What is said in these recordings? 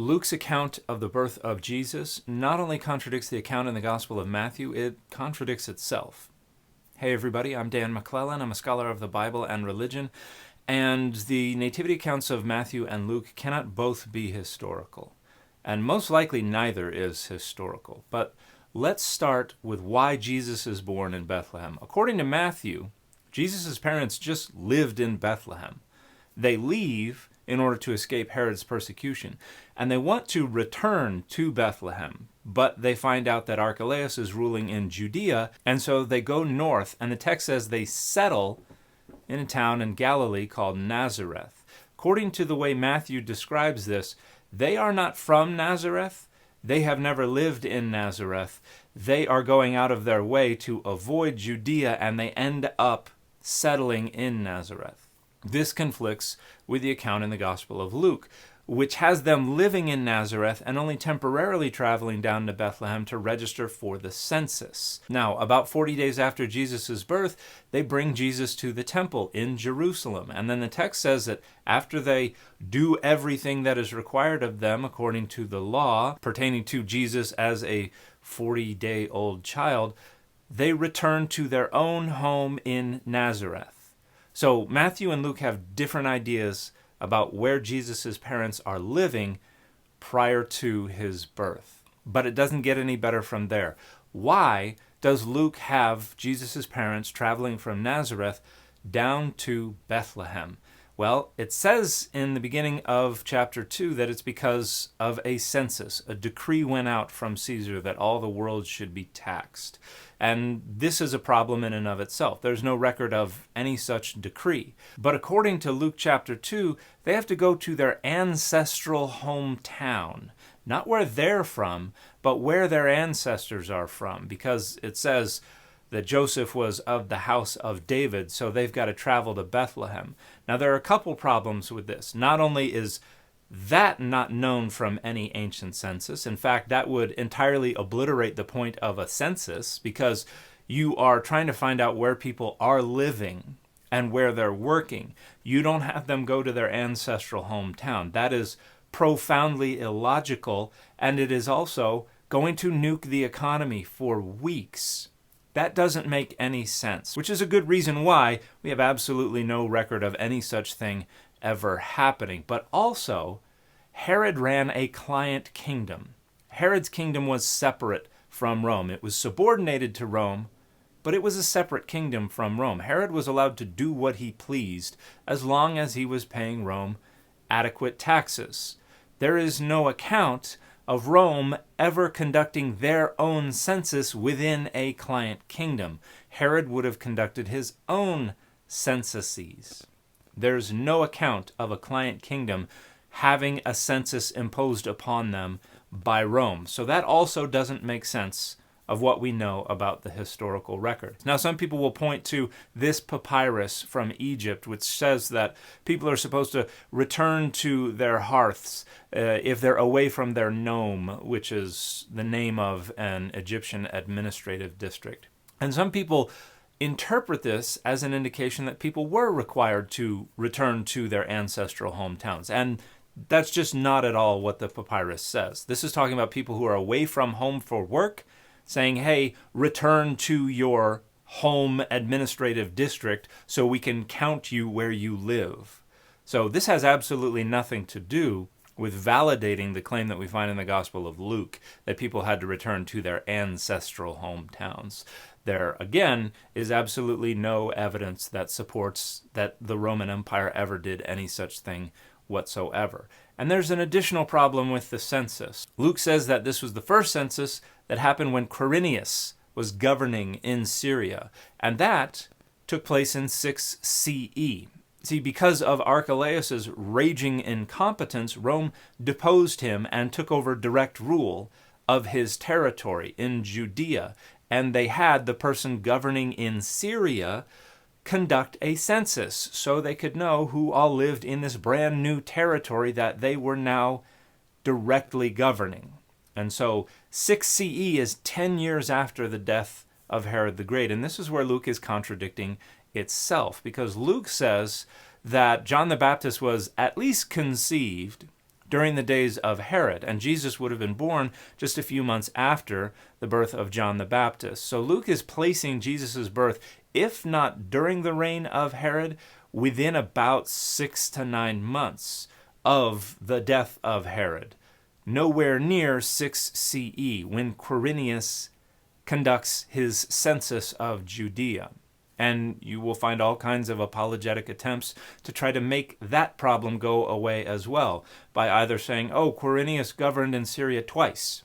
Luke's account of the birth of Jesus not only contradicts the account in the Gospel of Matthew, it contradicts itself. Hey everybody, I'm Dan McClellan. I'm a scholar of the Bible and religion, and the nativity accounts of Matthew and Luke cannot both be historical, and most likely neither is historical. But let's start with why Jesus is born in Bethlehem. According to Matthew, Jesus' parents just lived in Bethlehem. They leave in order to escape Herod's persecution, and they want to return to Bethlehem, but they find out that Archelaus is ruling in Judea, and so they go north, and the text says they settle in a town in Galilee called Nazareth. According to the way Matthew describes this, they are not from Nazareth. They have never lived in Nazareth. They are going out of their way to avoid Judea, and they end up settling in Nazareth. This conflicts with the account in the Gospel of Luke, which has them living in Nazareth and only temporarily traveling down to Bethlehem to register for the census. Now, about 40 days after Jesus' birth, they bring Jesus to the temple in Jerusalem. And then the text says that after they do everything that is required of them according to the law pertaining to Jesus as a 40-day-old child, they return to their own home in Nazareth. So Matthew and Luke have different ideas about where Jesus' parents are living prior to his birth. But it doesn't get any better from there. Why does Luke have Jesus' parents traveling from Nazareth down to Bethlehem? Well, it says in the beginning of chapter 2 that it's because of a census. A decree went out from Caesar that all the world should be taxed. And this is a problem in and of itself. There's no record of any such decree. But according to Luke chapter 2, they have to go to their ancestral hometown. Not where they're from, but where their ancestors are from. Because it says that Joseph was of the house of David, so they've got to travel to Bethlehem. Now, there are a couple problems with this. Not only is that not known from any ancient census. In fact, that would entirely obliterate the point of a census, because you are trying to find out where people are living and where they're working. You don't have them go to their ancestral hometown. That is profoundly illogical, and it is also going to nuke the economy for weeks. That doesn't make any sense, which is a good reason why we have absolutely no record of any such thing ever happening. But also, Herod ran a client kingdom. Herod's kingdom was separate from Rome. It was subordinated to Rome, but it was a separate kingdom from Rome. Herod was allowed to do what he pleased as long as he was paying Rome adequate taxes. There is no account of Rome ever conducting their own census within a client kingdom. Herod would have conducted his own censuses. There's no account of a client kingdom having a census imposed upon them by Rome. So that also doesn't make sense of what we know about the historical record. Now, some people will point to this papyrus from Egypt, which says that people are supposed to return to their hearths if they're away from their nome, which is the name of an Egyptian administrative district. And some people interpret this as an indication that people were required to return to their ancestral hometowns. And that's just not at all what the papyrus says. This is talking about people who are away from home for work, saying, hey, return to your home administrative district so we can count you where you live. So this has absolutely nothing to do with validating the claim that we find in the Gospel of Luke, that people had to return to their ancestral hometowns. There, again, is absolutely no evidence that supports that the Roman Empire ever did any such thing whatsoever. And there's an additional problem with the census. Luke says that this was the first census that happened when Quirinius was governing in Syria, and that took place in 6 CE. See, because of Archelaus' raging incompetence, Rome deposed him and took over direct rule of his territory in Judea, and they had the person governing in Syria conduct a census so they could know who all lived in this brand new territory that they were now directly governing. And so 6 CE is 10 years after the death of Herod the Great. And this is where Luke is contradicting itself, because Luke says that John the Baptist was at least conceived during the days of Herod, and Jesus would have been born just a few months after the birth of John the Baptist. So Luke is placing Jesus' birth, if not during the reign of Herod, within about 6 to 9 months of the death of Herod. Nowhere near 6 CE, when Quirinius conducts his census of Judea. And you will find all kinds of apologetic attempts to try to make that problem go away as well, by either saying, oh, Quirinius governed in Syria twice,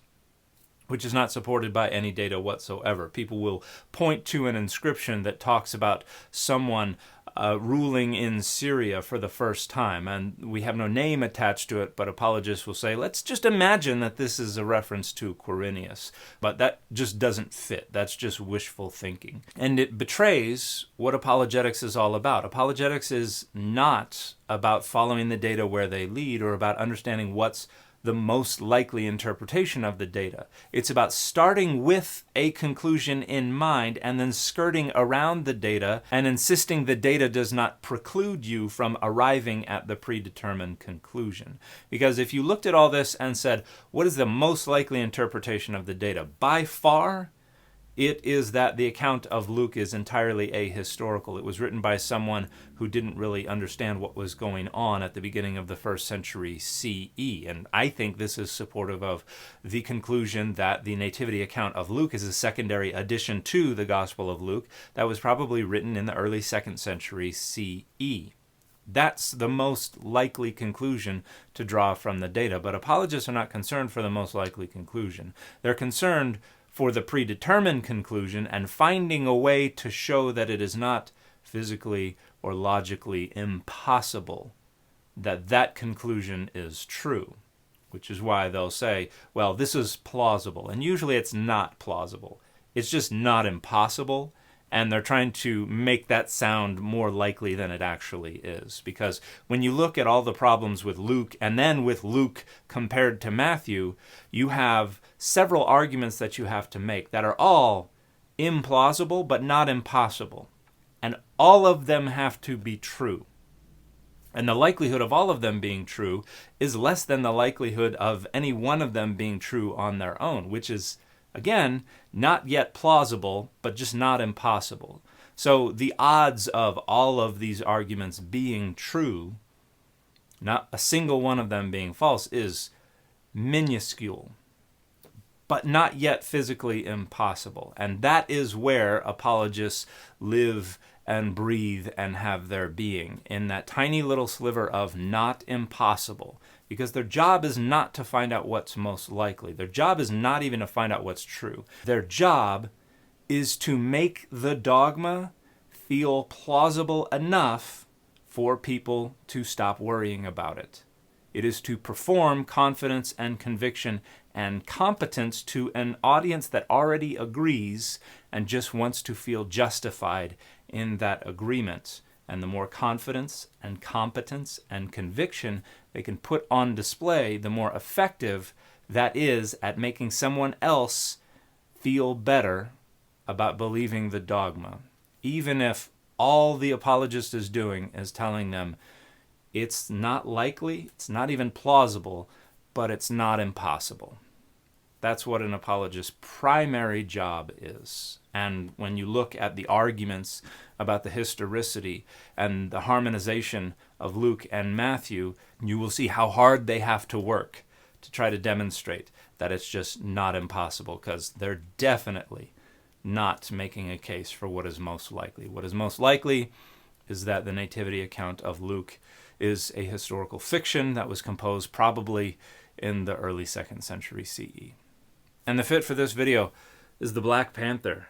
which is not supported by any data whatsoever. People will point to an inscription that talks about someone ruling in Syria for the first time, and we have no name attached to it, but apologists will say, let's just imagine that this is a reference to Quirinius. But that just doesn't fit. That's just wishful thinking. And it betrays what apologetics is all about. Apologetics is not about following the data where they lead or about understanding what's the most likely interpretation of the data. It's about starting with a conclusion in mind and then skirting around the data and insisting the data does not preclude you from arriving at the predetermined conclusion. Because if you looked at all this and said, what is the most likely interpretation of the data? By far, it is that the account of Luke is entirely ahistorical. It was written by someone who didn't really understand what was going on at the beginning of the 1st century CE. And I think this is supportive of the conclusion that the nativity account of Luke is a secondary addition to the Gospel of Luke that was probably written in the early 2nd century CE. That's the most likely conclusion to draw from the data. But apologists are not concerned for the most likely conclusion. They're concerned for the predetermined conclusion and finding a way to show that it is not physically or logically impossible that that conclusion is true, which is why they'll say, well, this is plausible. And usually it's not plausible. It's just not impossible. And they're trying to make that sound more likely than it actually is. Because when you look at all the problems with Luke, and then with Luke compared to Matthew, you have several arguments that you have to make that are all implausible but not impossible. And all of them have to be true. And the likelihood of all of them being true is less than the likelihood of any one of them being true on their own, which is, again, not yet plausible, but just not impossible. So the odds of all of these arguments being true, not a single one of them being false, is minuscule, but not yet physically impossible. And that is where apologists live and breathe and have their being, in that tiny little sliver of not impossible. Because their job is not to find out what's most likely. Their job is not even to find out what's true. Their job is to make the dogma feel plausible enough for people to stop worrying about it. It is to perform confidence and conviction and competence to an audience that already agrees and just wants to feel justified in that agreement. And the more confidence and competence and conviction they can put on display, the more effective that is at making someone else feel better about believing the dogma. Even if all the apologist is doing is telling them it's not likely, it's not even plausible, but it's not impossible. That's what an apologist's primary job is. And when you look at the arguments about the historicity and the harmonization of Luke and Matthew, you will see how hard they have to work to try to demonstrate that it's just not impossible, because they're definitely not making a case for what is most likely. What is most likely is that the nativity account of Luke is a historical fiction that was composed probably in the early 2nd century CE. And the fit for this video is the Black Panther.